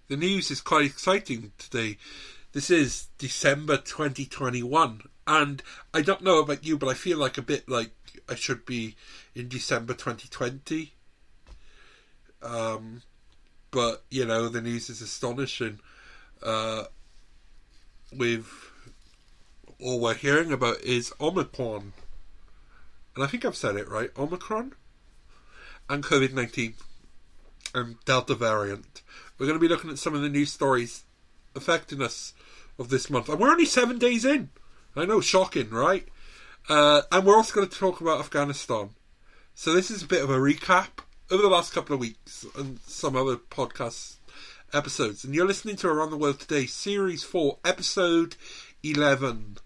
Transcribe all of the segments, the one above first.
The news is quite exciting today. This is December 2021, and I don't know about you, but I feel like a bit like I should be in December 2020. But, you know, the news is astonishing. All we're hearing about is Omicron. And I think I've said it right. Omicron and COVID-19 and Delta variant. We're going to be looking at some of the news stories affecting us of this month. And we're only 7 days in. I know, shocking, right? And we're also going to talk about Afghanistan. So this is a bit of a recap over the last couple of weeks and some other podcast episodes. And you're listening to Around the World Today, Series 4, Episode 11.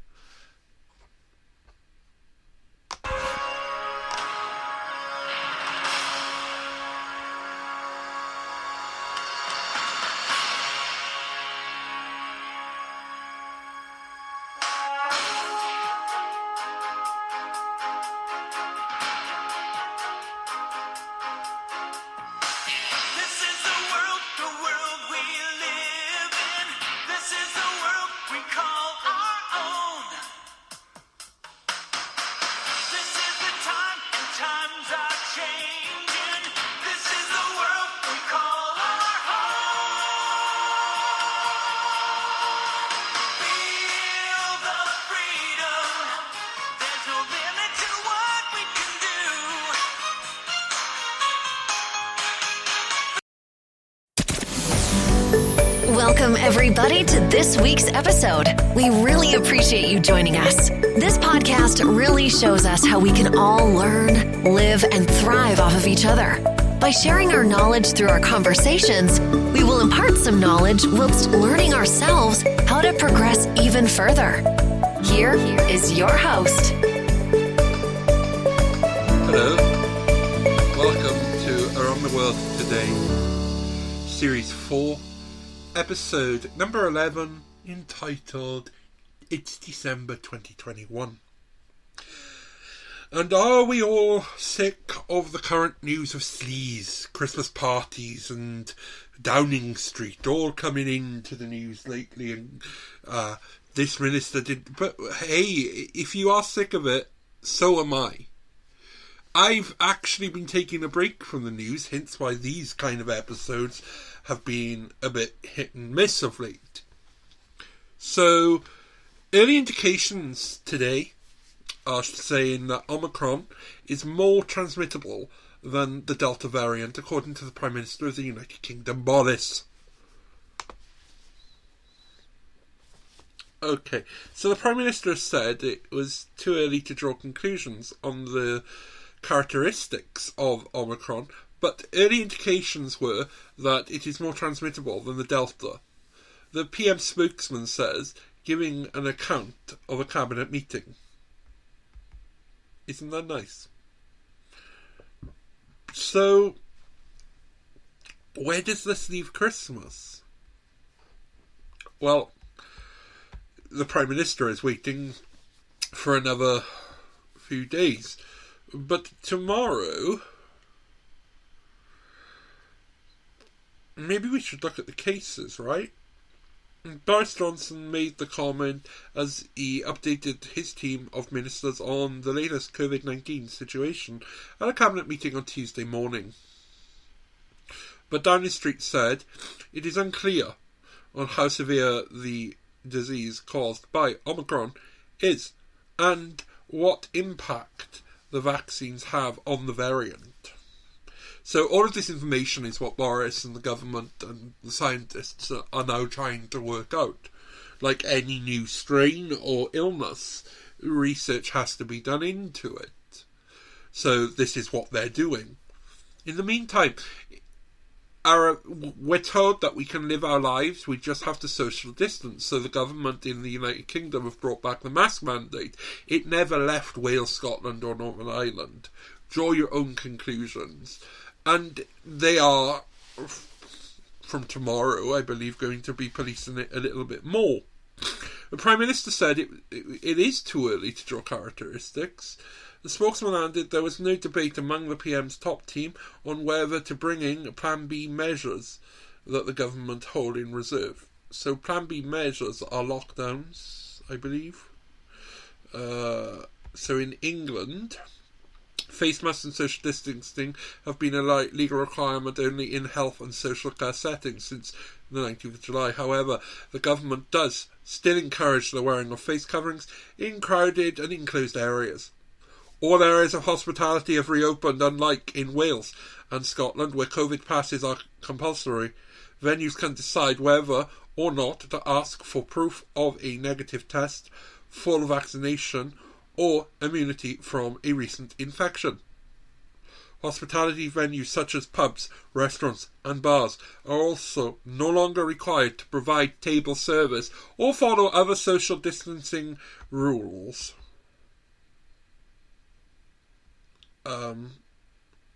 Welcome, everybody, to this week's episode. We really appreciate you joining us. This podcast really shows us how we can all learn, live, and thrive off of each other. By sharing our knowledge through our conversations, we will impart some knowledge whilst learning ourselves how to progress even further. Here is your host. Hello. Welcome to Around the World Today, Series 4. Episode number 11, entitled It's December 2021. And are we all sick of the current news of sleaze, Christmas parties and Downing Street all coming into the news lately, and this minister did... But hey, if you are sick of it, so am I. I've actually been taking a break from the news, hence why these kind of episodes have been a bit hit and miss of late. So, early indications today are saying that Omicron is more transmittable than the Delta variant, according to the Prime Minister of the United Kingdom, Boris. Okay, so the Prime Minister said it was too early to draw conclusions on the characteristics of Omicron, but early indications were that it is more transmittable than the Delta. The PM spokesman says, giving an account of a cabinet meeting. Isn't that nice? So, where does this leave Christmas? Well, the Prime Minister is waiting for another few days. But tomorrow, maybe we should look at the cases, right? Boris Johnson made the comment as he updated his team of ministers on the latest COVID-19 situation at a cabinet meeting on Tuesday morning. But Downing Street said it is unclear on how severe the disease caused by Omicron is and what impact the vaccines have on the variant. So all of this information is what Boris and the government and the scientists are now trying to work out. Like any new strain or illness, research has to be done into it. So this is what they're doing. In the meantime, we're told that we can live our lives, we just have to social distance. So the government in the United Kingdom have brought back the mask mandate. It never left Wales, Scotland or Northern Ireland. Draw your own conclusions. And they are, from tomorrow, I believe, going to be policing it a little bit more. The Prime Minister said it is too early to draw characteristics. The spokesman added there was no debate among the PM's top team on whether to bring in Plan B measures that the government hold in reserve. So Plan B measures are lockdowns, I believe. So in England, face masks and social distancing have been a legal requirement only in health and social care settings since the 19th of July. However, the government does still encourage the wearing of face coverings in crowded and enclosed areas. All areas of hospitality have reopened, unlike in Wales and Scotland, where COVID passes are compulsory. Venues can decide whether or not to ask for proof of a negative test, full vaccination, or immunity from a recent infection. Hospitality venues such as pubs, restaurants and bars are also no longer required to provide table service or follow other social distancing rules.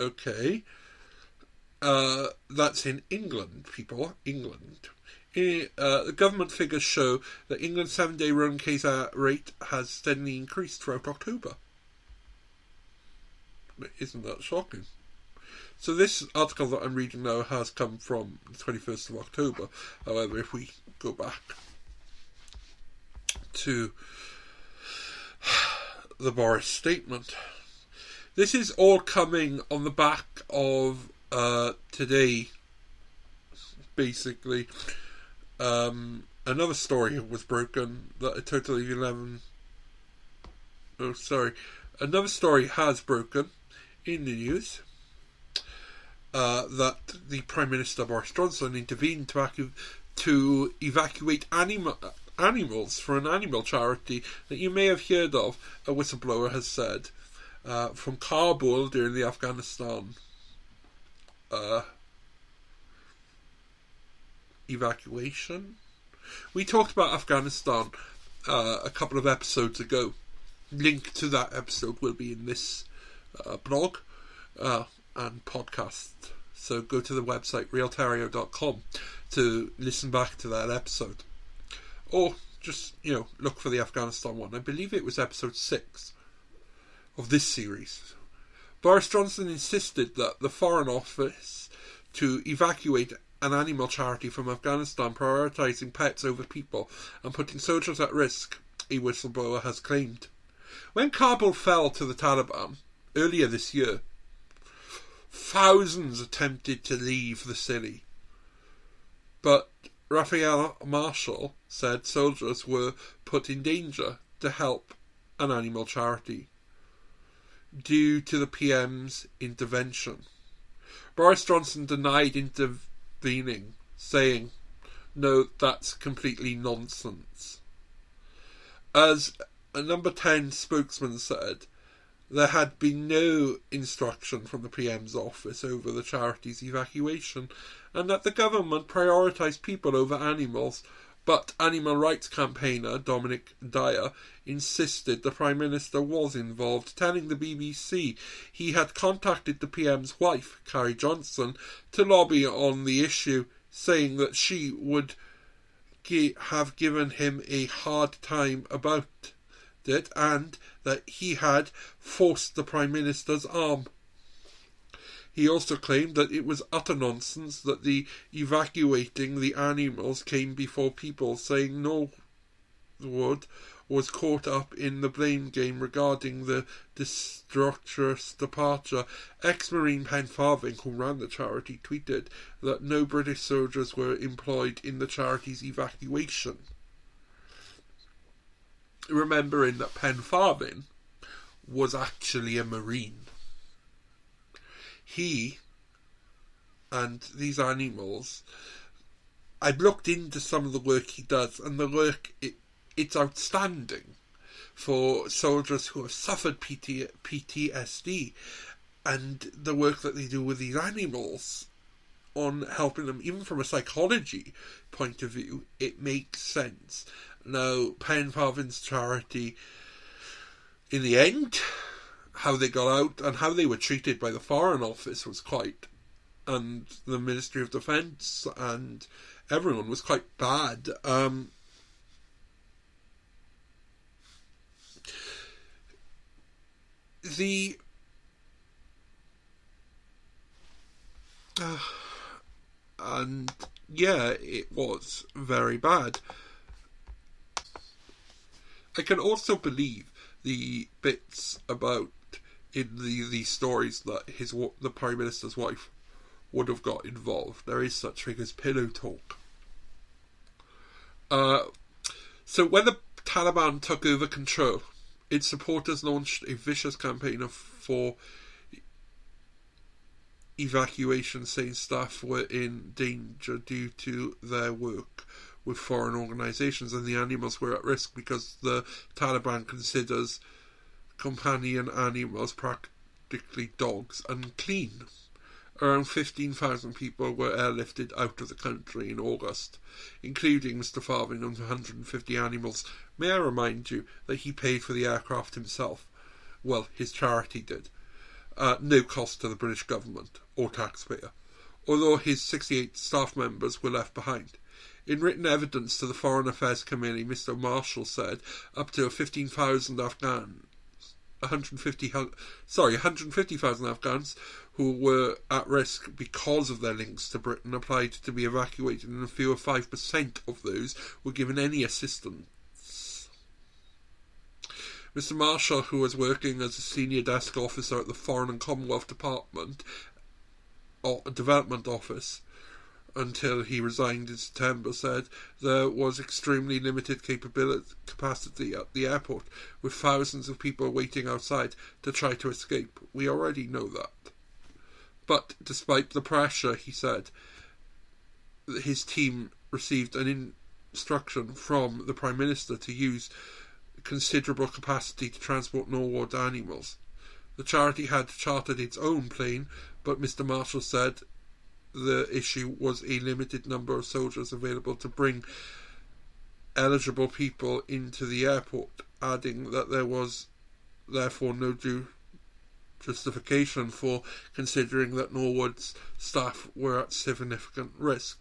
Okay. That's in England, people. England. The government figures show that England's 7-day rolling case rate has steadily increased throughout October. Isn't that shocking? So this article that I'm reading now has come from the 21st of October. However, if we go back to the Boris statement, this is all coming on the back of today, basically. Another story was broken that a total of 11... Another story has broken in the news that the Prime Minister Boris Johnson intervened to evacuate animals for an animal charity that you may have heard of, a whistleblower has said, from Kabul during the Afghanistan evacuation. We talked about Afghanistan a couple of episodes ago. Link to that episode will be in this blog and podcast. So go to the website realterrio.com to listen back to that episode. Or just, look for the Afghanistan one. I believe it was episode 6 of this series. Boris Johnson insisted that the Foreign Office to evacuate an animal charity from Afghanistan, prioritising pets over people and putting soldiers at risk, a whistleblower has claimed. When Kabul fell to the Taliban earlier this year, thousands attempted to leave the city. But Raphael Marshall said soldiers were put in danger to help an animal charity due to the PM's intervention. Boris Johnson denied intervening, saying, "No, that's completely nonsense." As a Number 10 spokesman said, there had been no instruction from the PM's office over the charity's evacuation, and that the government prioritised people over animals. But animal rights campaigner Dominic Dyer insisted the Prime Minister was involved, telling the BBC he had contacted the PM's wife, Carrie Johnson, to lobby on the issue, saying that she would have given him a hard time about it and that he had forced the Prime Minister's arm. He also claimed that it was utter nonsense that the evacuating the animals came before people, saying Norwood was caught up in the blame game regarding the disastrous departure. Ex-Marine Pen Farthing, who ran the charity, tweeted that no British soldiers were employed in the charity's evacuation. Remembering that Pen Farthing was actually a Marine. He and these animals, I've looked into some of the work he does, and the work, it's outstanding for soldiers who have suffered PTSD, and the work that they do with these animals on helping them, even from a psychology point of view, it makes sense. Now, Pen Farthing's charity, in the end, how they got out and how they were treated by the Foreign Office was quite, and the Ministry of Defence and everyone was quite bad. And yeah, it was very bad. I can also believe the bits about in these stories that the Prime Minister's wife would have got involved. There is such thing as pillow talk. So when the Taliban took over control, its supporters launched a vicious campaign for evacuation, saying staff were in danger due to their work with foreign organisations, and the animals were at risk because the Taliban considers companion animals, practically dogs, unclean. Around 15,000 people were airlifted out of the country in August, including Mr. Farthing and 150 animals. May I remind you that he paid for the aircraft himself? Well, his charity did. No cost to the British government or taxpayer, although his 68 staff members were left behind. In written evidence to the Foreign Affairs Committee, Mr. Marshall said up to 150,000 Afghans who were at risk because of their links to Britain applied to be evacuated, and fewer 5% of those were given any assistance. Mr. Marshall, who was working as a senior desk officer at the Foreign and Commonwealth Development Office until he resigned in September, said there was extremely limited capacity at the airport, with thousands of people waiting outside to try to escape. We already know that. But despite the pressure, he said, his team received an instruction from the Prime Minister to use considerable capacity to transport Norwood animals. The charity had chartered its own plane, but Mr. Marshall said the issue was a limited number of soldiers available to bring eligible people into the airport, adding that there was therefore no justification for considering that Norwood's staff were at significant risk.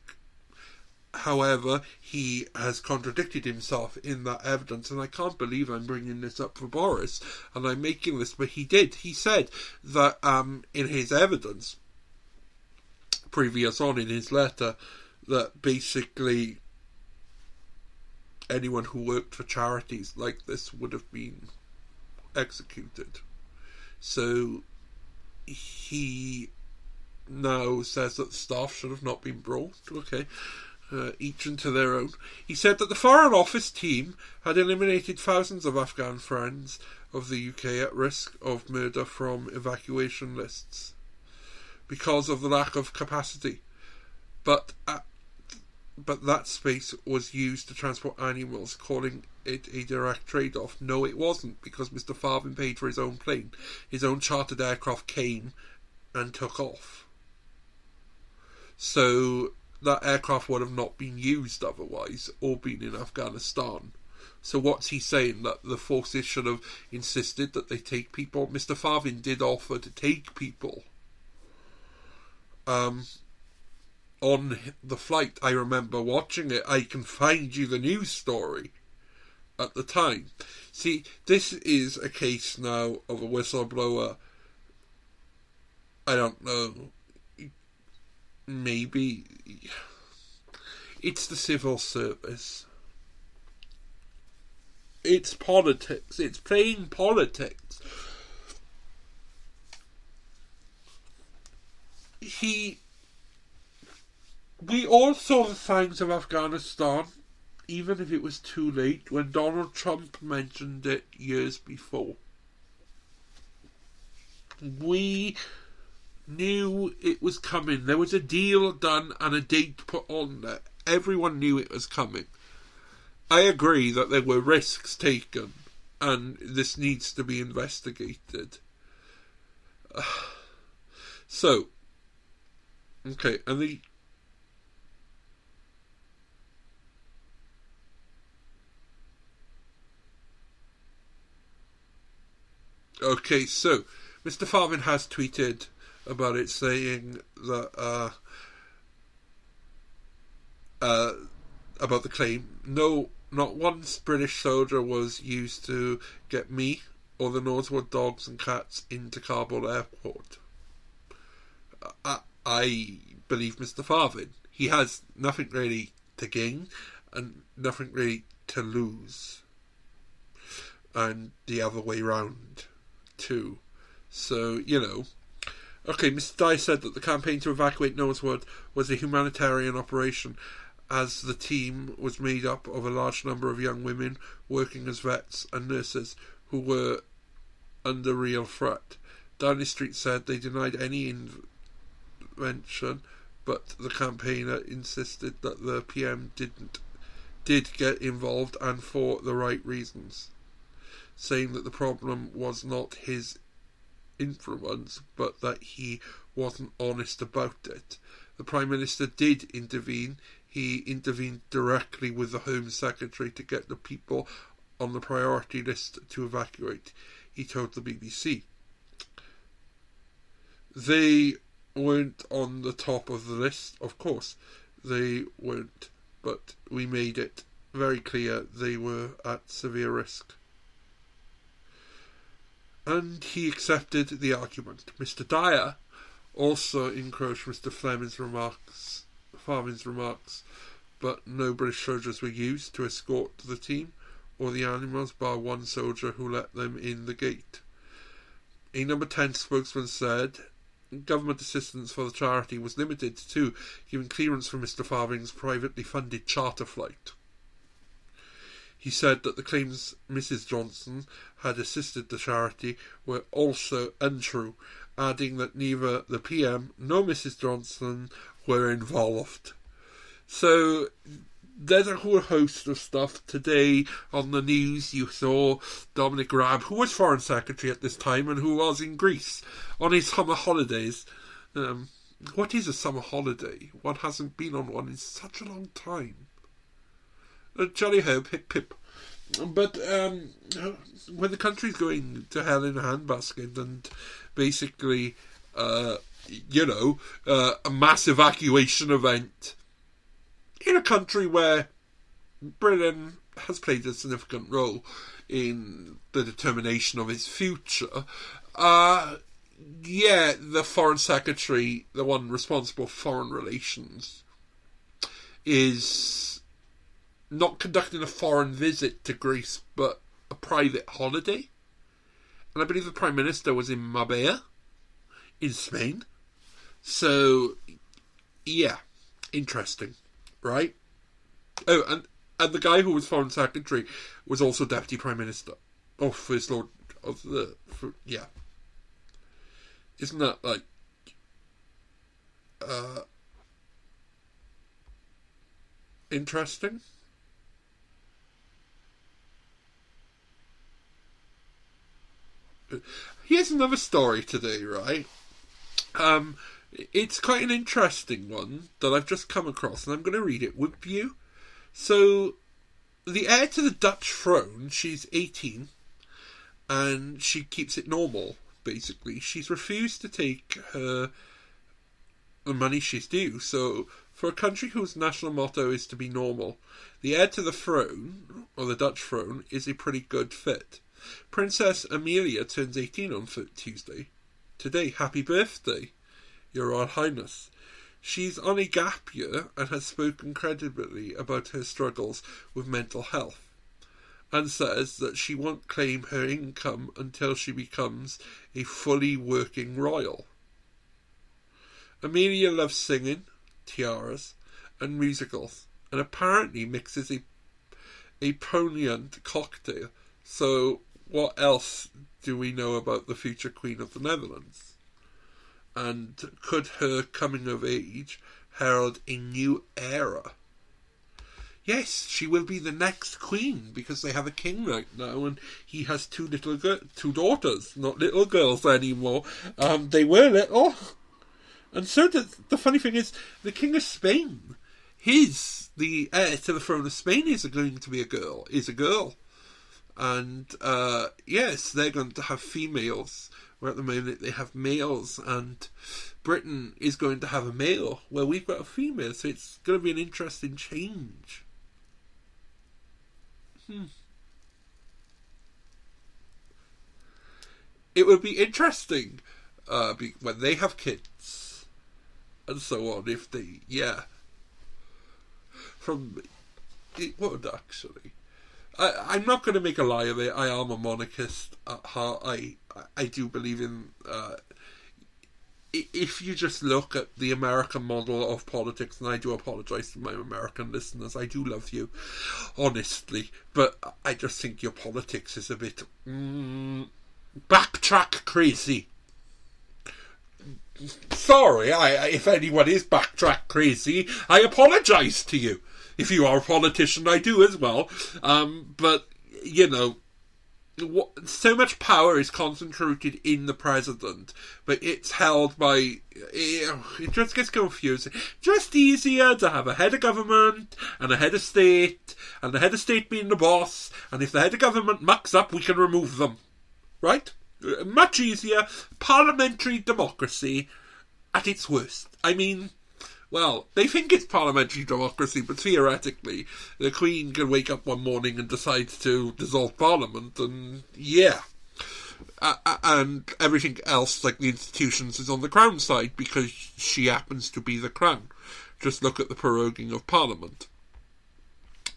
However, he has contradicted himself in that evidence, and I can't believe I'm bringing this up for Boris, and I'm making this, but he did. He said that in his evidence, previous on in his letter, that basically anyone who worked for charities like this would have been executed. So he now says that the staff should have not been brought. Okay, each into their own. He said that the Foreign Office team had eliminated thousands of Afghan friends of the UK at risk of murder from evacuation lists because of the lack of capacity, but that space was used to transport animals, calling it a direct trade-off. No, it wasn't, because Mr. Farthing paid for his own plane. His own chartered aircraft came and took off. So that aircraft would have not been used otherwise, or been in Afghanistan. So what's he saying? That the forces should have insisted that they take people? Mr. Farthing did offer to take people on the flight. I remember watching it. I can find you the news story at the time. See, this is a case now of a whistleblower. I don't know. Maybe it's the civil service. It's politics. It's playing politics. We all saw the signs of Afghanistan, even if it was too late, when Donald Trump mentioned it years before. We knew it was coming. There was a deal done and a date put on there. Everyone knew it was coming. I agree that there were risks taken, and this needs to be investigated. So, okay, and okay, so Mr. Farthing has tweeted about it, saying that about the claim. No, not one British soldier was used to get me or the Norwood dogs and cats into Kabul airport. I believe Mr. Farthing. he has nothing really to gain and nothing really to lose. And the other way round, too. So, Okay, Mr. Dyer said that the campaign to evacuate Noah's Wood was a humanitarian operation, as the team was made up of a large number of young women working as vets and nurses who were under real threat. Downing Street said they denied any intervention, but the campaigner insisted that the PM did get involved, and for the right reasons, saying that the problem was not his influence, but that he wasn't honest about it. The Prime Minister did intervene. He intervened directly with the Home Secretary to get the people on the priority list to evacuate, he told the BBC. They weren't on the top of the list, of course. They weren't, but we made it very clear they were at severe risk. And he accepted the argument. Mr. Dyer also encroached Mr. Farman's remarks, but no British soldiers were used to escort the team or the animals, bar one soldier who let them in the gate. A Number 10 spokesman said government assistance for the charity was limited to giving clearance for Mr. Farthing's privately funded charter flight. He said that the claims Mrs. Johnson had assisted the charity were also untrue, adding that neither the PM nor Mrs. Johnson were involved. So there's a whole host of stuff today on the news. You saw Dominic Raab, who was Foreign Secretary at this time and who was in Greece on his summer holidays. What is a summer holiday? One hasn't been on one in such a long time. Jolly ho, pip pip. But when the country's going to hell in a handbasket and basically, a mass evacuation event in a country where Britain has played a significant role in the determination of its future, the Foreign Secretary, the one responsible for foreign relations, is not conducting a foreign visit to Greece, but a private holiday. And I believe the Prime Minister was in Marbella, in Spain. So, yeah, interesting, right? Oh, and the guy who was Foreign Secretary was also Deputy Prime Minister. Oh, First Lord of the... yeah. Isn't that, like... interesting? Here's another story today, right? It's quite an interesting one that I've just come across, and I'm going to read it with you. So, the heir to the Dutch throne, she's 18, and she keeps it normal, basically. She's refused to take the money she's due, so for a country whose national motto is to be normal, the heir to the throne, or the Dutch throne, is a pretty good fit. Princess Amelia turns 18 on Tuesday. Today, happy birthday, Your Royal Highness. She's on a gap year and has spoken credibly about her struggles with mental health, and says that she won't claim her income until she becomes a fully working royal. Amelia loves singing, tiaras, and musicals, and apparently mixes a poignant cocktail. So, what else do we know about the future Queen of the Netherlands? And could her coming of age herald a new era? Yes, she will be the next queen, because they have a king right now, and he has two daughters, not little girls anymore. They were little. And so the funny thing is, the King of Spain, the heir to the throne of Spain is going to be a girl. And, yes, they're going to have females, where at the moment they have males, and Britain is going to have a male, where we've got a female, so it's going to be an interesting change. It would be interesting, when they have kids, and so on, if they, It would, actually. I'm not going to make a lie of it. I am a monarchist at heart. I do believe in... if you just look at the American model of politics, and I do apologise to my American listeners, I do love you, honestly, but I just think your politics is a bit backtrack crazy. Sorry, if anyone is backtrack crazy, I apologise to you. If you are a politician, I do as well. But, you know, so much power is concentrated in the president, but it's held by... It just gets confusing. Just easier to have a head of government and a head of state, and the head of state being the boss, and if the head of government mucks up, we can remove them. Right? Much easier. Parliamentary democracy at its worst. I mean... Well, they think it's parliamentary democracy, but theoretically, the Queen can wake up one morning and decide to dissolve Parliament, and yeah. And everything else, like the institutions, is on the Crown side, because she happens to be the Crown. Just look at the proroguing of Parliament.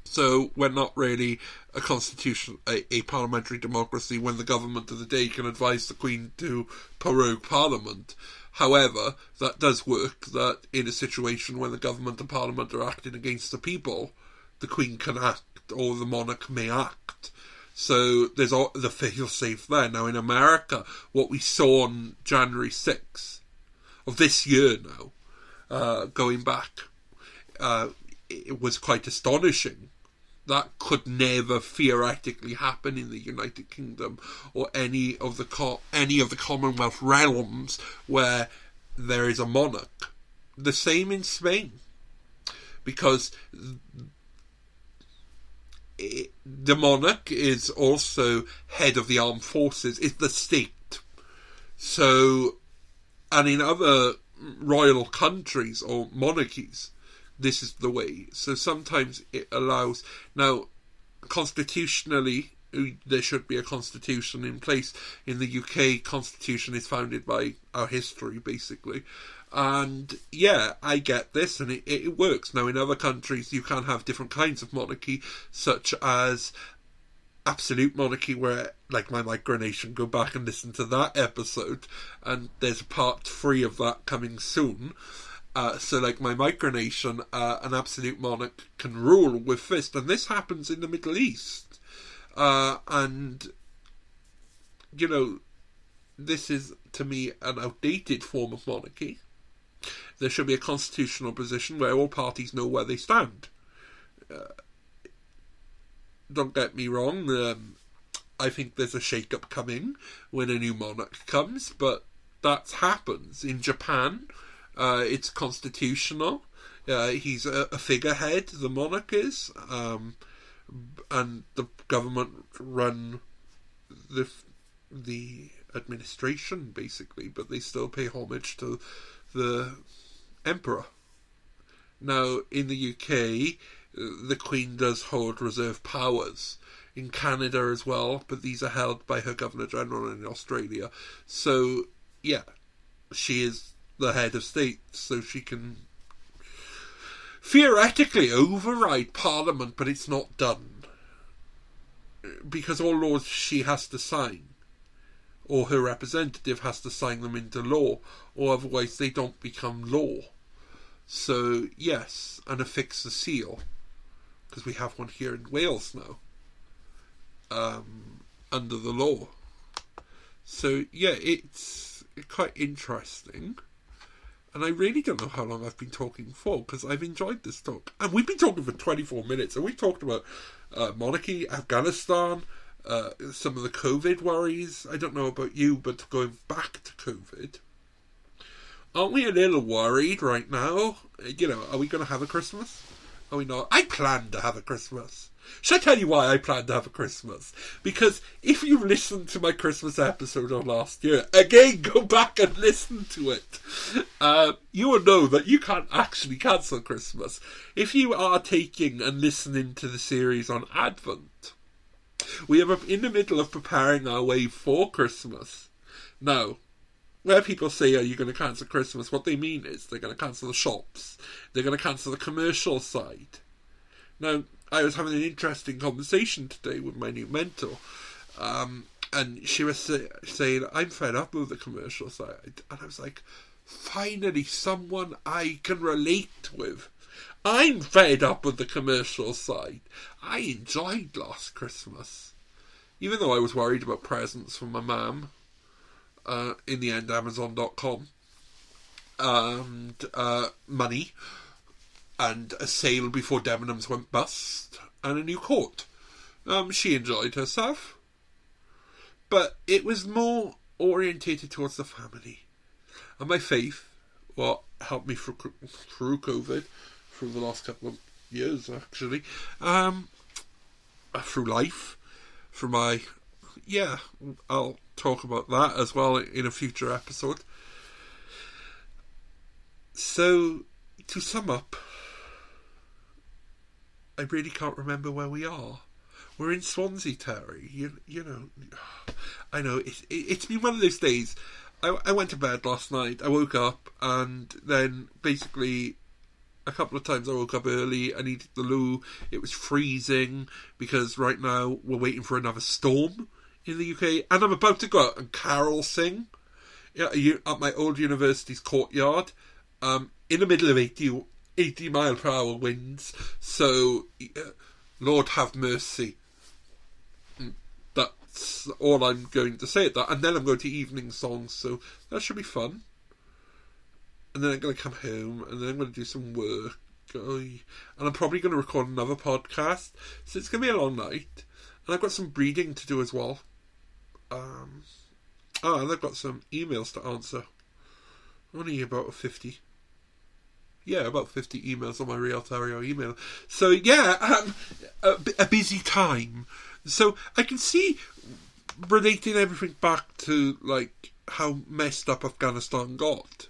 So we're not really a constitution, a parliamentary democracy, when the government of the day can advise the Queen to prorogue Parliament. However, that does work, that in a situation when the government and Parliament are acting against the people, the Queen can act, or the monarch may act. So there's the fail-safe there. Now in America, what we saw on January 6th of this year now, going back, it was quite astonishing. That could never theoretically happen in the United Kingdom or any of the Commonwealth realms where there is a monarch. The same in Spain, because the monarch is also head of the armed forces. It's the state. So, and in other royal countries or monarchies, this is the way. So sometimes it allows... Now, constitutionally, there should be a constitution in place. In the UK, constitution is founded by our history, basically. And, yeah, I get this, and it works. Now, in other countries, you can have different kinds of monarchy, such as absolute monarchy, where, like my micronation, go back and listen to that episode, and there's part 3 of that coming soon. So like my micronation, an absolute monarch can rule with fist, and this happens in the Middle East. And, you know, this is, to me, an outdated form of monarchy. There should be a constitutional position where all parties know where they stand. Don't get me wrong, I think there's a shake-up coming when a new monarch comes, but that happens. In Japan... it's constitutional. He's a figurehead, the monarch is, and the government run the administration, basically, but they still pay homage to the emperor. Now, in the UK, the Queen does hold reserve powers. In Canada as well, but these are held by her Governor-General in Australia. So, yeah, she is the head of state, so she can theoretically override Parliament, but it's not done. Because all laws she has to sign, or her representative has to sign them into law, or otherwise they don't become law. So, yes, and affix the seal, because we have one here in Wales now, under the law. So, yeah, it's quite interesting. And I really don't know how long I've been talking for, because I've enjoyed this talk. And we've been talking for 24 minutes, and we've talked about monarchy, Afghanistan, some of the COVID worries. I don't know about you, but going back to COVID, aren't we a little worried right now? You know, are we going to have a Christmas? Are we not? I plan to have a Christmas. Should I tell you why I plan to have a Christmas? Because if you listened to my Christmas episode of last year, again, go back and listen to it. You will know that you can't actually cancel Christmas. If you are taking and listening to the series on Advent, we are in the middle of preparing our way for Christmas. Now, where people say, are you going to cancel Christmas? What they mean is they're going to cancel the shops. They're going to cancel the commercial side. Now, I was having an interesting conversation today with my new mentor, and she was saying, I'm fed up with the commercial side. And I was like, finally, someone I can relate with. I'm fed up with the commercial side. I enjoyed Last Christmas. Even though I was worried about presents from my mum. In the end, Amazon.com. And money. And a sale before Debenhams went bust. And a new coat. She enjoyed herself. But it was more orientated towards the family. And my faith, what helped me through COVID, through the last couple of years actually, through life, through my, I'll talk about that as well in a future episode. So, to sum up, I really can't remember where we are. We're in Swansea, Terry. You know, I know it's been one of those days. I went to bed last night. I woke up, and then basically a couple of times I woke up early. I needed the loo. It was freezing because right now we're waiting for another storm in the UK, and I'm about to go out and carol sing at my old university's courtyard, in the middle of 80 mile per hour winds. So, Lord have mercy. That's all I'm going to say at that. And then I'm going to evening songs, so that should be fun. And then I'm going to come home, and then I'm going to do some work. And I'm probably going to record another podcast. So it's going to be a long night. And I've got some reading to do as well. And I've got some emails to answer. Only about 50. Yeah, about 50 emails on my Real Terrio email. So yeah, a busy time. So I can see relating everything back to like how messed up Afghanistan got.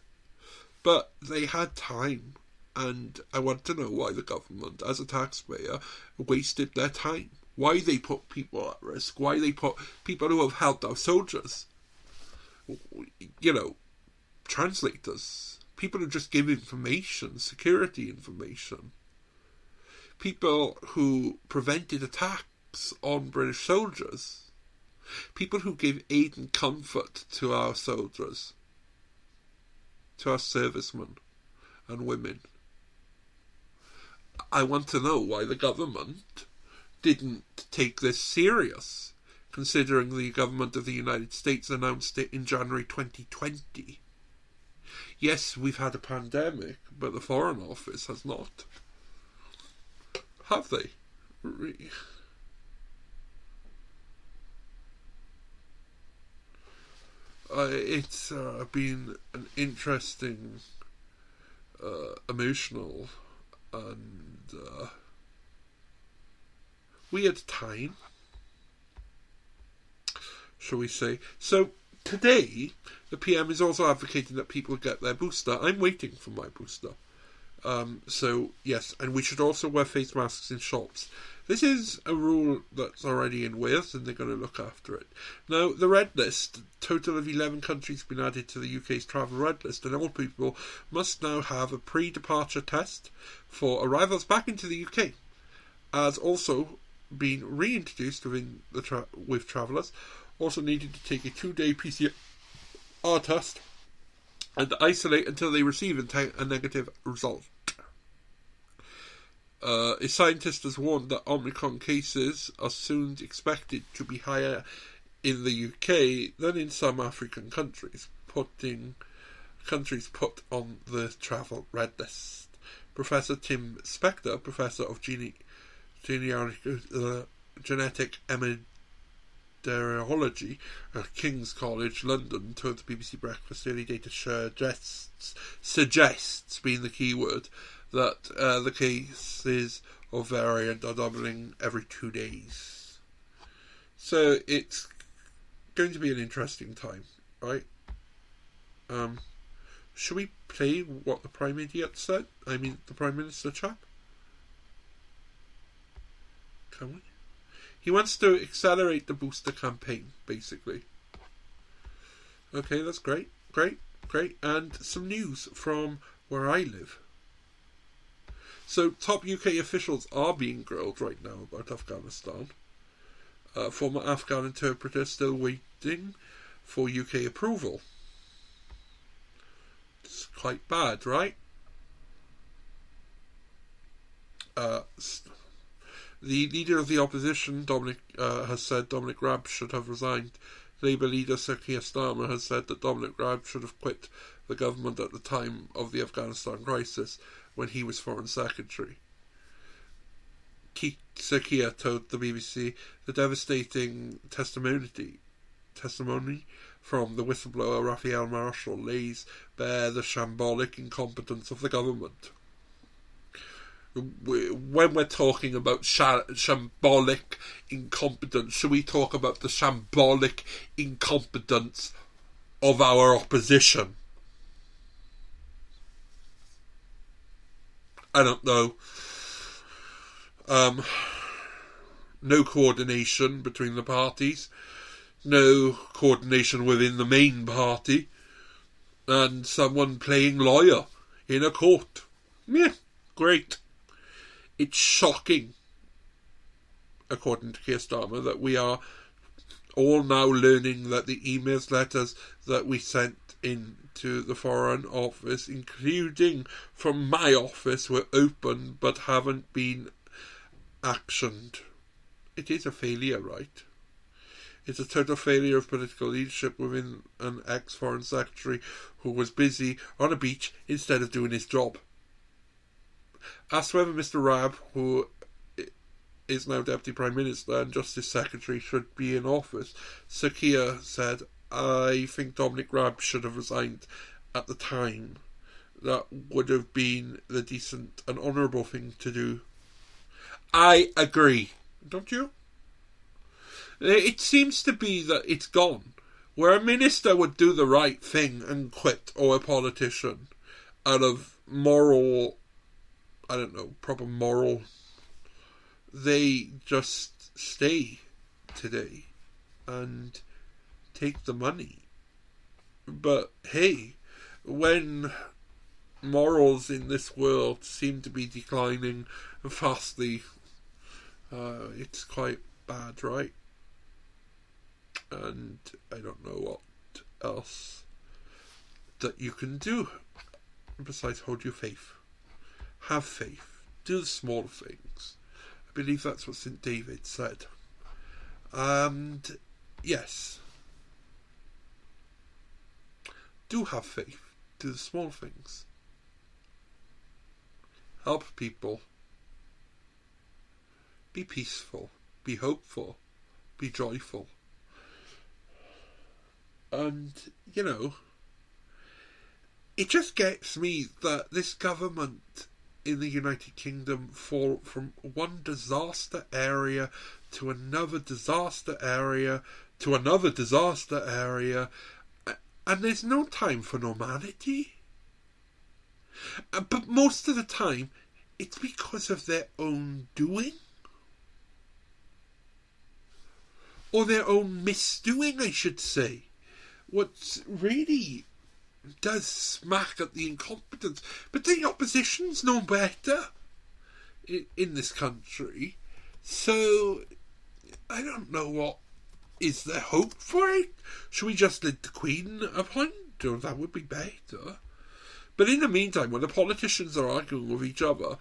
But they had time, and I want to know why the government, as a taxpayer, wasted their time. Why they put people at risk. Why they put people who have helped our soldiers. You know, translators. People who just give information, security information. People who prevented attacks on British soldiers. People who gave aid and comfort to our soldiers. To our servicemen and women. I want to know why the government didn't take this serious, considering the government of the United States announced it in January 2020. Yes, we've had a pandemic, but the Foreign Office has not. Have they? It's been an interesting, emotional, and weird time, shall we say. So, today, the PM is also advocating that people get their booster. I'm waiting for my booster. So, yes, and we should also wear face masks in shops. This is a rule that's already in Wales, and they're going to look after it. Now, the red list, total of 11 countries have been added to the UK's travel red list, and all people must now have a pre-departure test for arrivals back into the UK. As also been reintroduced with travellers, also needed to take a 2-day PCR test and isolate until they receive a negative result. A scientist has warned that Omicron cases are soon expected to be higher in the UK than in some African countries, putting countries put on the travel red list. Professor Tim Spector, Professor of Genetic Epidemiology at King's College London, told the BBC Breakfast early data suggests being the key word, that the cases of variant are doubling every 2 days. So it's going to be an interesting time, right? Should we play what the Prime Idiot said? I mean, the Prime Minister chap? Can we? He wants to accelerate the booster campaign, basically. Okay, that's great. And some news from where I live. So top UK officials are being grilled right now about Afghanistan. Former Afghan interpreter still waiting for UK approval. It's quite bad, right? The leader of the opposition, has said Dominic Raab should have resigned. Labour leader Sir Keir Starmer has said that Dominic Raab should have quit the government at the time of the Afghanistan crisis when he was Foreign Secretary. Sir Keir told the BBC the devastating testimony from the whistleblower Raphael Marshall lays bare the shambolic incompetence of the government. When we're talking about shambolic incompetence, should we talk about the shambolic incompetence of our opposition? I don't know. No coordination between the parties, no coordination within the main party, and someone playing lawyer in a court. Yeah, great. It's shocking, according to Keir Starmer, that we are all now learning that the emails, letters that we sent in to the Foreign Office, including from my office, were open but haven't been actioned. It is a failure, right? It's a total failure of political leadership within an ex-Foreign Secretary who was busy on a beach instead of doing his job. Asked whether Mr Raab, who is now Deputy Prime Minister and Justice Secretary, should be in office, Sir Keir said, I think Dominic Raab should have resigned at the time. That would have been the decent and honourable thing to do. I agree. Don't you? It seems to be that it's gone. Where a minister would do the right thing and quit, or a politician, out of moral, I don't know, proper moral, they just stay today and take the money. But hey, when morals in this world seem to be declining fastly, it's quite bad, right? And I don't know what else that you can do besides hold your faith. Have faith. Do the small things. I believe that's what St. David said. And yes, do have faith. Do the small things. Help people. Be peaceful. Be hopeful. Be joyful. And, you know, it just gets me that this government in the United Kingdom fall from one disaster area to another disaster area to another disaster area, and there's no time for normality. But most of the time, it's because of their own doing. Or their own misdoing, I should say. What really does smack at the incompetence. But the opposition's no better in this country. So, I don't know what is there hope for it. Should we just let the Queen appoint? Or that would be better. But in the meantime, when the politicians are arguing with each other,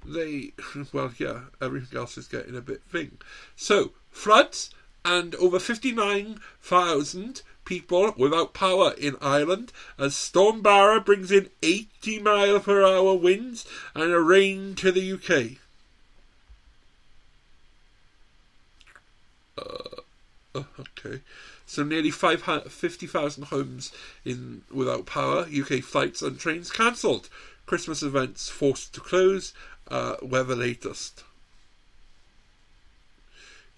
everything else is getting a bit thing. So, floods and over 59,000 people without power in Ireland as Storm Barra brings in 80-mile-per-hour winds and a rain to the UK. Okay. So nearly 50,000 homes without power, UK flights and trains cancelled. Christmas events forced to close. Weather latest.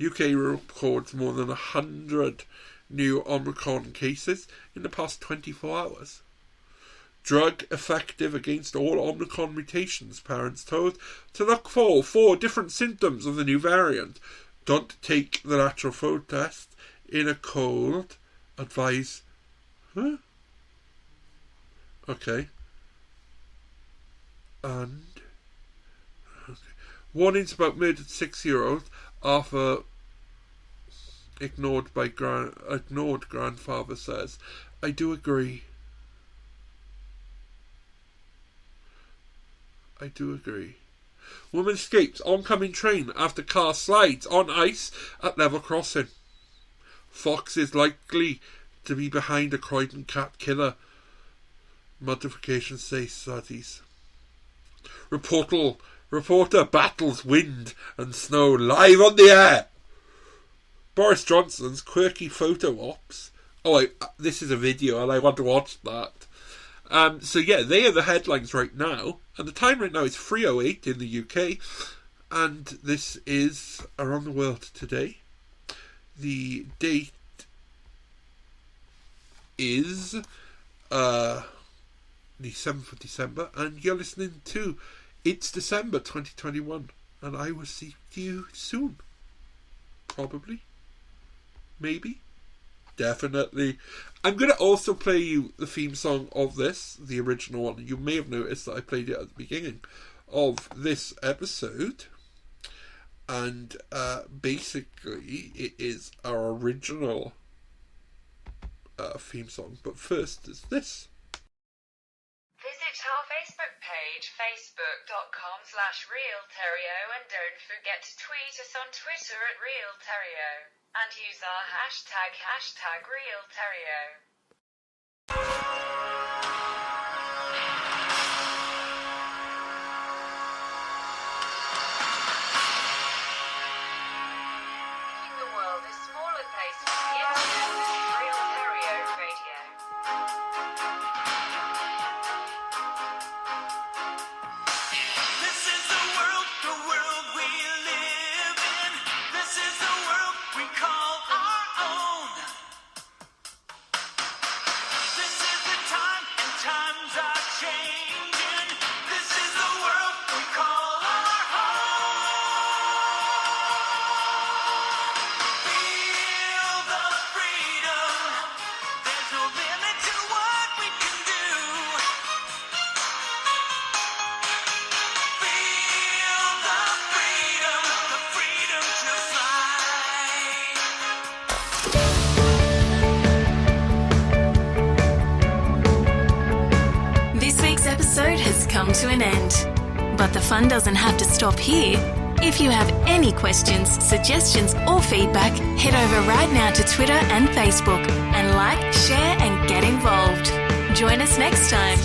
UK records more than 100 new Omicron cases in the past 24 hours. Drug effective against all Omicron mutations, parents told to look for 4 different symptoms of the new variant. Don't take the lateral flow test in a cold. Advise. Huh? Okay. And Warnings about murdered 6-year-old Arthur ignored grandfather says, I do agree. Woman escapes oncoming train after car slides on ice at level crossing. Fox is likely to be behind a Croydon cat killer. Modification say studies. Reporter battles wind and snow live on the air. Boris Johnson's quirky photo ops. This is a video and I want to watch that. So yeah, they are the headlines right now. And the time right now is 3:08 in the UK. And this is Around the World Today. The date is the 7th of December. And you're listening to It's December 2021. And I will see you soon. Probably. Maybe. Definitely. I'm going to also play you the theme song of this, the original one. You may have noticed that I played it at the beginning of this episode. And basically, it is our original theme song. But first is this. Visit our Facebook page, facebook.com/RealTerrio, and don't forget to tweet us on Twitter at RealTerrio. And use our hashtag RealTerrio. Making the world a smaller place with the internet is RealTerrio Radio. This is the world we live in. This is the world we call our own. This is the time, and times are changing. This is the world we call our home. Feel the freedom. There's no limit to what we can do. Feel the freedom to fly. This week's episode has come to an end. But the fun doesn't have to stop here. If you have any questions, suggestions, or feedback, head over right now to Twitter and Facebook and like, share, and get involved. Join us next time.